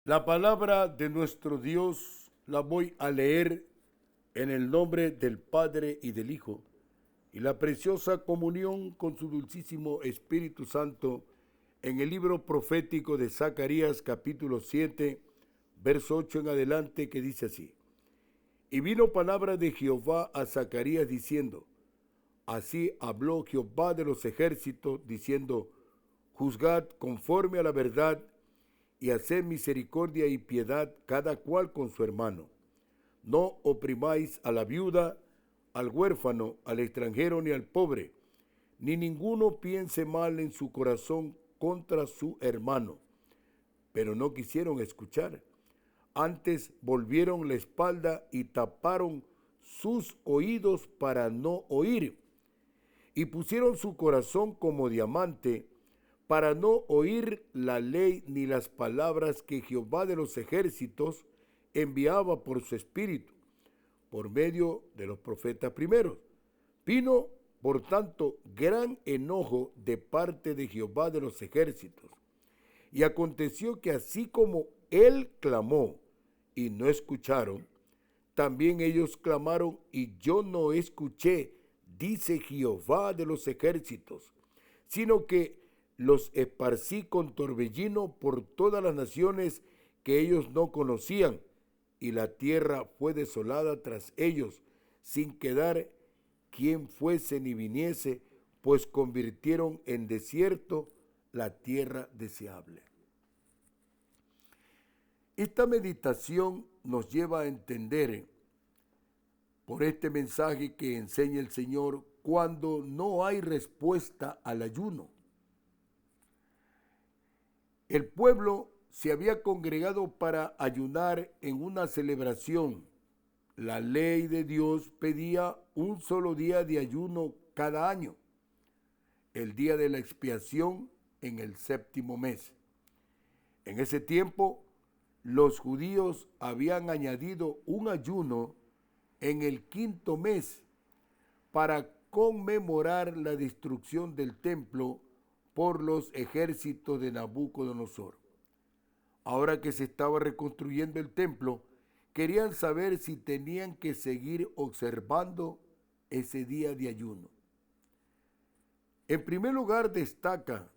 La palabra de nuestro Dios la voy a leer en el nombre del Padre y del Hijo, y la preciosa comunión con su dulcísimo Espíritu Santo en el libro profético de Zacarías capítulo 7, verso 8 en adelante, que dice así: Y vino palabra de Jehová a Zacarías diciendo, así habló Jehová de los ejércitos, diciendo, juzgad conforme a la verdad y haced misericordia y piedad cada cual con su hermano. No oprimáis a la viuda, al huérfano, al extranjero ni al pobre, ni ninguno piense mal en su corazón contra su hermano. Pero no quisieron escuchar. Antes volvieron la espalda y taparon sus oídos para no oír, y pusieron su corazón como diamante para no oír la ley ni las palabras que Jehová de los ejércitos enviaba por su espíritu, por medio de los profetas primeros. Vino, por tanto, gran enojo de parte de Jehová de los ejércitos. Y aconteció que así como él clamó y no escucharon, también ellos clamaron y yo no escuché, dice Jehová de los ejércitos, sino que los esparcí con torbellino por todas las naciones que ellos no conocían, y la tierra fue desolada tras ellos, sin quedar quien fuese ni viniese, pues convirtieron en desierto la tierra deseable. Esta meditación nos lleva a entender por este mensaje que enseña el Señor cuando no hay respuesta al ayuno. El pueblo se había congregado para ayunar en una celebración. La ley de Dios pedía un solo día de ayuno cada año, el día de la expiación en el séptimo mes. En ese tiempo, los judíos habían añadido un ayuno en el quinto mes para conmemorar la destrucción del templo por los ejércitos de Nabucodonosor. Ahora que se estaba reconstruyendo el templo, querían saber si tenían que seguir observando ese día de ayuno. En primer lugar, destaca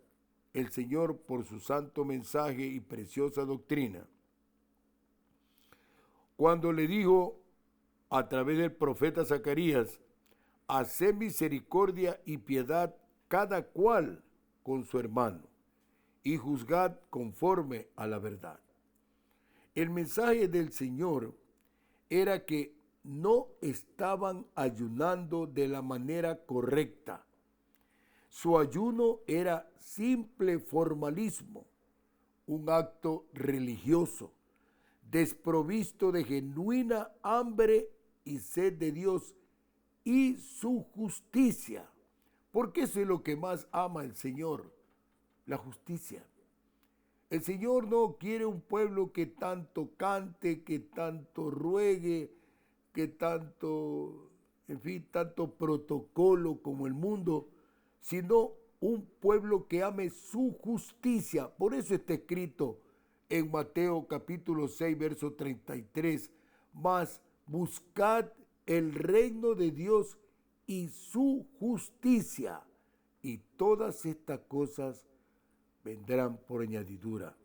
el Señor por su santo mensaje y preciosa doctrina, cuando le dijo a través del profeta Zacarías: haced misericordia y piedad cada cual con su hermano, y juzgad conforme a la verdad. El mensaje del Señor era que no estaban ayunando de la manera correcta. Su ayuno era simple formalismo, un acto religioso, desprovisto de genuina hambre y sed de Dios y su justicia, porque eso es lo que más ama el Señor, la justicia. El Señor no quiere un pueblo que tanto cante, que tanto ruegue, que tanto, en fin, tanto protocolo como el mundo, sino un pueblo que ame su justicia. Por eso está escrito en Mateo capítulo 6, verso 33, mas buscad el reino de Dios y su justicia, y todas estas cosas vendrán por añadidura.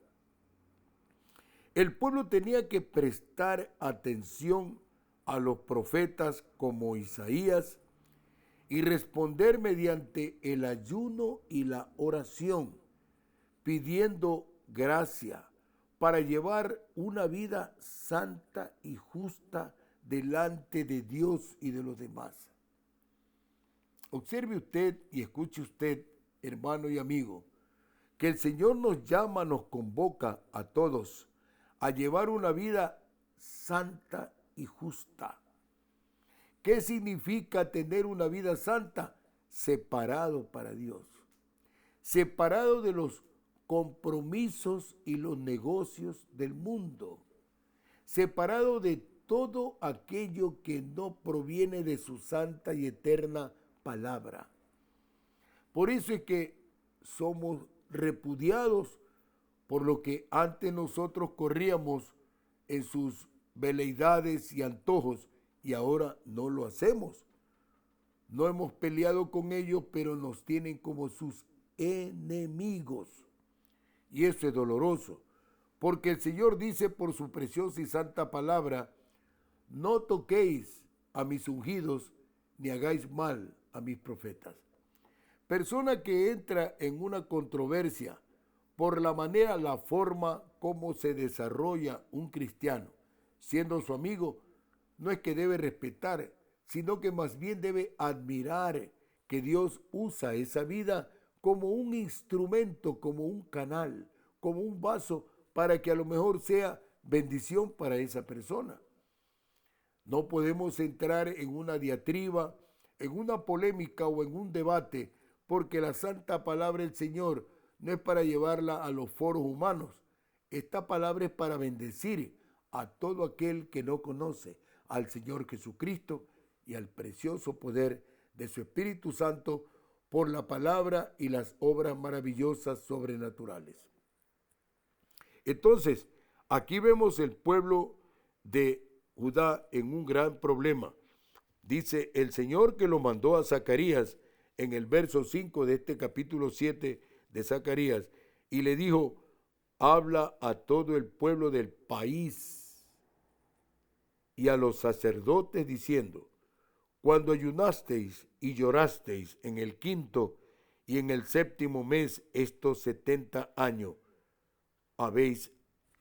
El pueblo tenía que prestar atención a los profetas como Isaías y responder mediante el ayuno y la oración, pidiendo gracia para llevar una vida santa y justa delante de Dios y de los demás. Observe usted y escuche usted, hermano y amigo, que el Señor nos llama, nos convoca a todos a llevar una vida santa y justa. ¿Qué significa tener una vida santa? Separado para Dios, separado de los compromisos y los negocios del mundo, separado de todo aquello que no proviene de su santa y eterna palabra. Por eso es que somos repudiados por lo que antes nosotros corríamos en sus veleidades y antojos, y ahora no lo hacemos. No hemos peleado con ellos, pero nos tienen como sus enemigos. Y eso es doloroso, porque el Señor dice por su preciosa y santa palabra: no toquéis a mis ungidos, ni hagáis mal a mis profetas. Persona que entra en una controversia por la manera, la forma como se desarrolla un cristiano, siendo su amigo, no es que debe respetar, sino que más bien debe admirar que Dios usa esa vida como un instrumento, como un canal, como un vaso, para que a lo mejor sea bendición para esa persona. No podemos entrar en una diatriba, en una polémica o en un debate, porque la santa palabra del Señor no es para llevarla a los foros humanos. Esta palabra es para bendecir a todo aquel que no conoce al Señor Jesucristo y al precioso poder de su Espíritu Santo por la palabra y las obras maravillosas sobrenaturales. Entonces, aquí vemos el pueblo de Judá en un gran problema. Dice el Señor que lo mandó a Zacarías en el verso 5 de este capítulo 7 de Zacarías, y le dijo: habla a todo el pueblo del país y a los sacerdotes diciendo: cuando ayunasteis y llorasteis en el 5º y en el 7º mes, estos 70 años, ¿habéis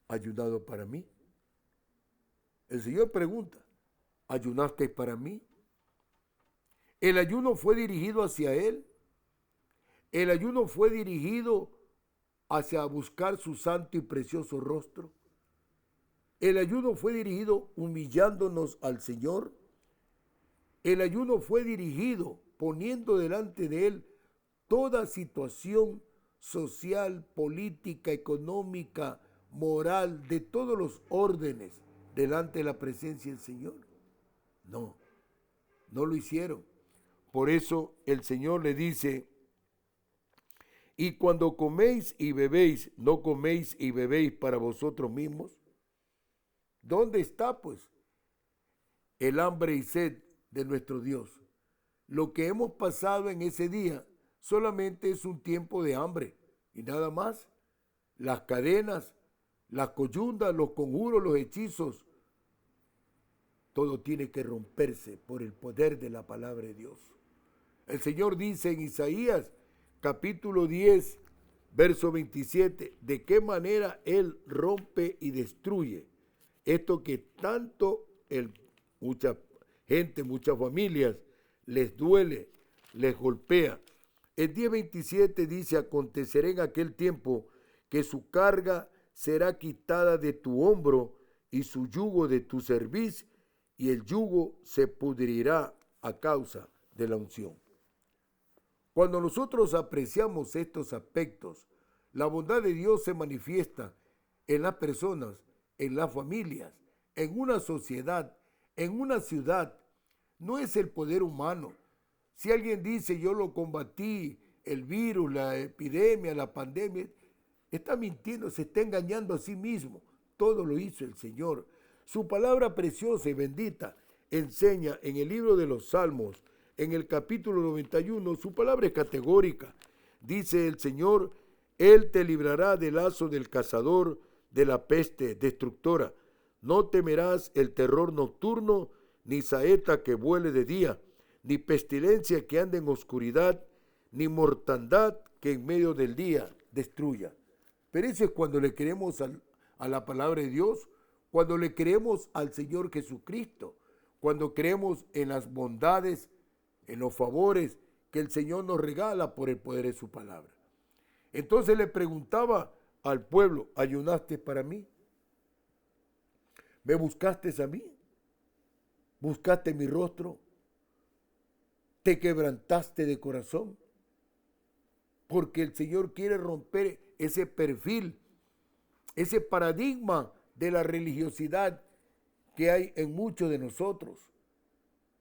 ayunado para mí? El Señor pregunta: ¿ayunasteis para mí? El ayuno fue dirigido hacia Él. El ayuno fue dirigido hacia buscar su santo y precioso rostro. El ayuno fue dirigido humillándonos al Señor. El ayuno fue dirigido poniendo delante de Él toda situación social, política, económica, moral, de todos los órdenes, delante de la presencia del Señor. No, no lo hicieron. Por eso el Señor le dice: y cuando coméis y bebéis, ¿no coméis y bebéis para vosotros mismos? ¿Dónde está, pues, el hambre y sed de nuestro Dios? Lo que hemos pasado en ese día solamente es un tiempo de hambre y nada más. Las cadenas, las coyundas, los conjuros, los hechizos, todo tiene que romperse por el poder de la palabra de Dios. El Señor dice en Isaías capítulo 10, verso 27, de qué manera Él rompe y destruye esto que tanto mucha gente, muchas familias les duele, les golpea. El 10:27 dice: acontecerá en aquel tiempo que su carga será quitada de tu hombro y su yugo de tu cerviz, y el yugo se pudrirá a causa de la unción. Cuando nosotros apreciamos estos aspectos, la bondad de Dios se manifiesta en las personas, en las familias, en una sociedad, en una ciudad. No es el poder humano. Si alguien dice: yo lo combatí, el virus, la epidemia, la pandemia, está mintiendo, se está engañando a sí mismo. Todo lo hizo el Señor. Su palabra preciosa y bendita enseña en el libro de los Salmos, en el capítulo 91, su palabra es categórica. Dice el Señor: Él te librará del lazo del cazador, de la peste destructora. No temerás el terror nocturno, ni saeta que vuele de día, ni pestilencia que ande en oscuridad, ni mortandad que en medio del día destruya. Pero eso es cuando le creemos a la palabra de Dios, cuando le creemos al Señor Jesucristo, cuando creemos en las bondades, en los favores que el Señor nos regala por el poder de su palabra. Entonces le preguntaba al pueblo: ¿ayunaste para mí? ¿Me buscaste a mí? ¿Buscaste mi rostro? ¿Te quebrantaste de corazón? Porque el Señor quiere romper ese perfil, ese paradigma de la religiosidad que hay en muchos de nosotros.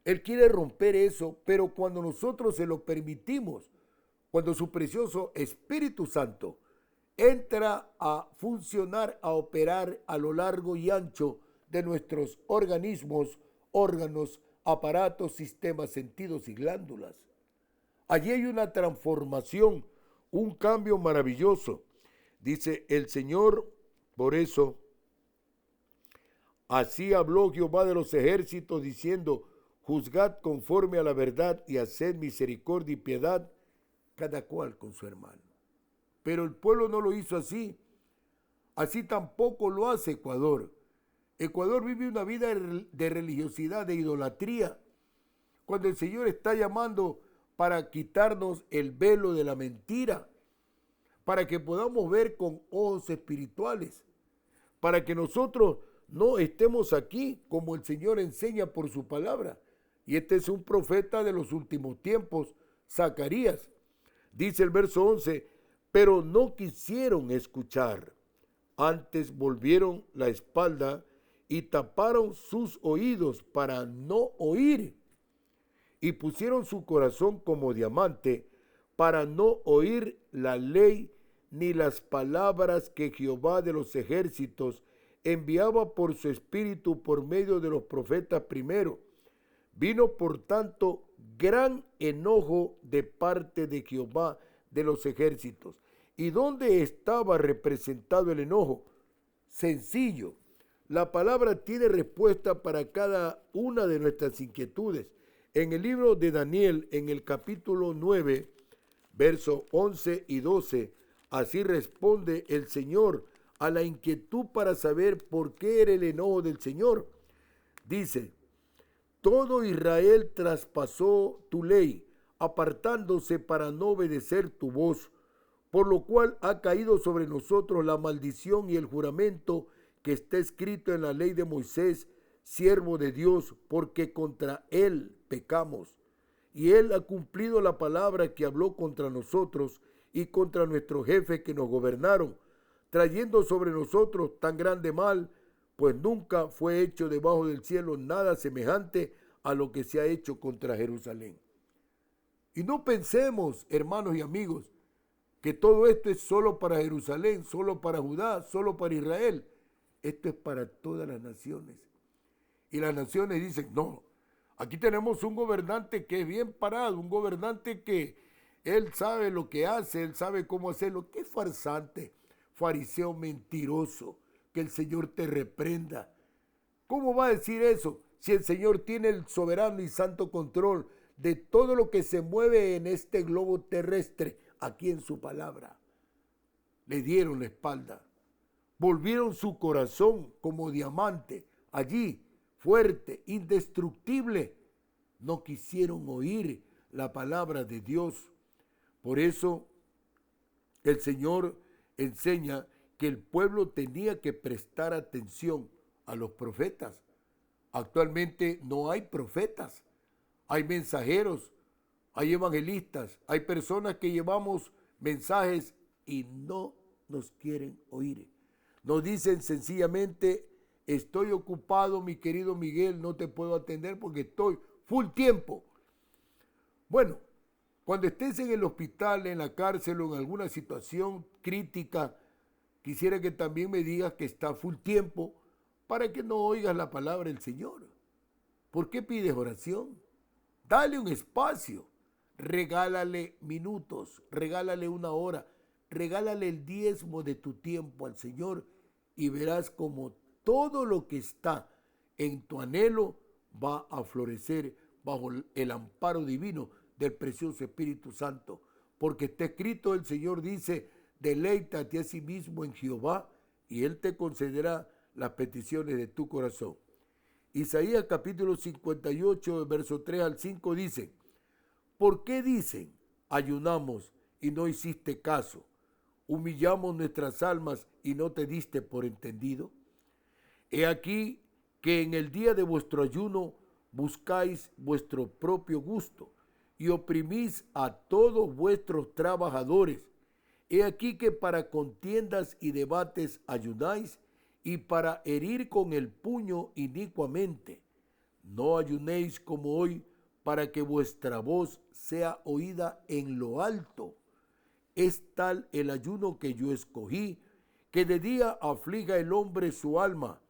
Él quiere romper eso, pero cuando nosotros se lo permitimos, cuando su precioso Espíritu Santo entra a funcionar, a operar a lo largo y ancho de nuestros organismos, órganos, aparatos, sistemas, sentidos y glándulas. Allí hay una transformación, un cambio maravilloso. Dice el Señor, por eso, así habló Jehová de los ejércitos, diciendo, juzgad conforme a la verdad y haced misericordia y piedad, cada cual con su hermano. Pero el pueblo no lo hizo así. Así tampoco lo hace Ecuador. Ecuador vive una vida de religiosidad, de idolatría, cuando el Señor está llamando para quitarnos el velo de la mentira, para que podamos ver con ojos espirituales, para que nosotros no estemos aquí como el Señor enseña por su palabra. Y este es un profeta de los últimos tiempos, Zacarías. Dice el verso 11, pero no quisieron escuchar, antes volvieron la espalda y taparon sus oídos para no oír, y pusieron su corazón como diamante para no oír la ley ni las palabras que Jehová de los ejércitos enviaba por su espíritu por medio de los profetas primero. Vino por tanto gran enojo de parte de Jehová de los ejércitos. ¿Y dónde estaba representado el enojo? Sencillo. La palabra tiene respuesta para cada una de nuestras inquietudes. En el libro de Daniel, en el capítulo 9, versos 11 y 12, así responde el Señor a la inquietud para saber por qué era el enojo del Señor. Dice, todo Israel traspasó tu ley, apartándose para no obedecer tu voz, por lo cual ha caído sobre nosotros la maldición y el juramento que está escrito en la ley de Moisés, siervo de Dios, porque contra él pecamos. Y él ha cumplido la palabra que habló contra nosotros y contra nuestros jefes que nos gobernaron, trayendo sobre nosotros tan grande mal, pues nunca fue hecho debajo del cielo nada semejante a lo que se ha hecho contra Jerusalén. Y no pensemos, hermanos y amigos, que todo esto es solo para Jerusalén, solo para Judá, solo para Israel. Esto es para todas las naciones. Y las naciones dicen, no, aquí tenemos un gobernante que es bien parado, un gobernante que él sabe lo que hace, él sabe cómo hacerlo. Qué farsante, fariseo mentiroso, que el Señor te reprenda. ¿Cómo va a decir eso si el Señor tiene el soberano y santo control de todo lo que se mueve en este globo terrestre aquí en su palabra? Le dieron la espalda, volvieron su corazón como diamante, allí, fuerte, indestructible. No quisieron oír la palabra de Dios. Por eso el Señor enseña que el pueblo tenía que prestar atención a los profetas. Actualmente no hay profetas, hay mensajeros, hay evangelistas, hay personas que llevamos mensajes y no nos quieren oír. Nos dicen sencillamente, estoy ocupado, mi querido Miguel, no te puedo atender porque estoy full tiempo. Bueno, cuando estés en el hospital, en la cárcel o en alguna situación crítica, quisiera que también me digas que está full tiempo para que no oigas la palabra del Señor. ¿Por qué pides oración? Dale un espacio, regálale minutos, regálale una hora, regálale el diezmo de tu tiempo al Señor y verás como todo lo que está en tu anhelo va a florecer bajo el amparo divino del precioso Espíritu Santo. Porque está escrito, el Señor dice, deleítate a sí mismo en Jehová y Él te concederá las peticiones de tu corazón. Isaías capítulo 58, verso 3 al 5 dice, ¿por qué dicen, ayunamos y no hiciste caso? Humillamos nuestras almas y no te diste por entendido. He aquí que en el día de vuestro ayuno buscáis vuestro propio gusto y oprimís a todos vuestros trabajadores. He aquí que para contiendas y debates ayunáis y para herir con el puño inicuamente. No ayunéis como hoy para que vuestra voz sea oída en lo alto. es tal el ayuno que yo escogí, que de día afliga el hombre su alma,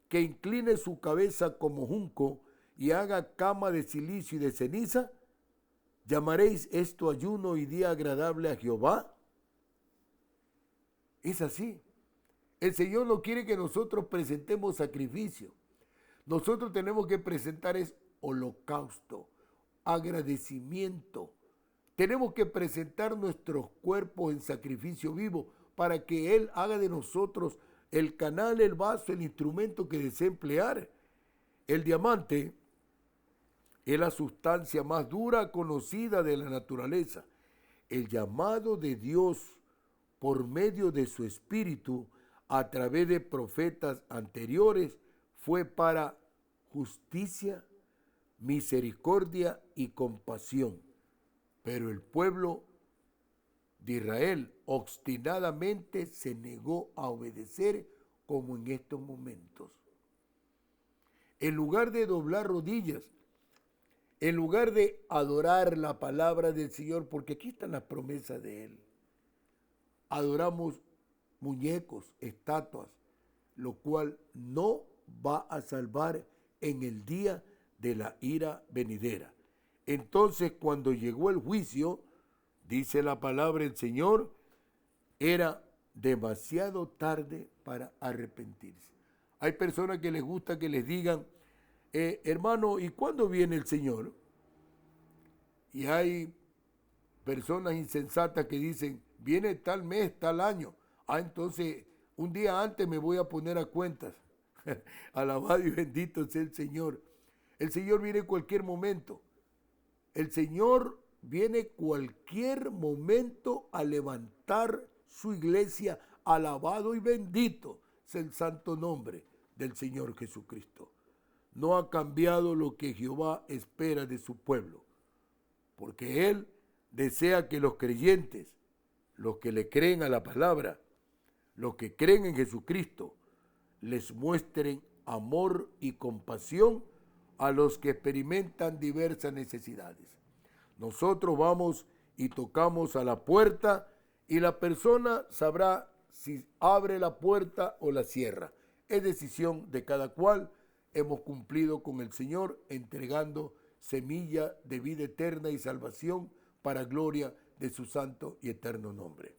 que incline su cabeza como junco y haga cama de silicio y de ceniza. ¿Llamaréis esto ayuno y día agradable a Jehová? Es así. El Señor no quiere que nosotros presentemos sacrificio. Nosotros tenemos que presentar es holocausto, agradecimiento. Tenemos que presentar nuestros cuerpos en sacrificio vivo para que Él haga de nosotros el canal, el vaso, el instrumento que desea emplear. El diamante es la sustancia más dura conocida de la naturaleza. El llamado de Dios por medio de su Espíritu a través de profetas anteriores fue para justicia, misericordia y compasión. Pero el pueblo de Israel obstinadamente se negó a obedecer, como en estos momentos. En lugar de doblar rodillas, en lugar de adorar la palabra del Señor, porque aquí están las promesas de Él, adoramos muñecos, estatuas, lo cual no va a salvar en el día de la ira venidera. Entonces, cuando llegó el juicio, dice la palabra del Señor, era demasiado tarde para arrepentirse. Hay personas que les gusta que les digan, hermano, ¿y cuándo viene el Señor? Y hay personas insensatas que dicen, viene tal mes, tal año. Entonces, un día antes me voy a poner a cuentas. Alabado y bendito sea el Señor. El Señor viene en cualquier momento. El Señor viene cualquier momento a levantar su iglesia. Alabado y bendito sea el santo nombre del Señor Jesucristo. No ha cambiado lo que Jehová espera de su pueblo, porque Él desea que los creyentes, los que le creen a la palabra, los que creen en Jesucristo, les muestren amor y compasión a los que experimentan diversas necesidades. Nosotros vamos y tocamos a la puerta y la persona sabrá si abre la puerta o la cierra. Es decisión de cada cual. Hemos cumplido con el Señor entregando semilla de vida eterna y salvación para gloria de su santo y eterno nombre.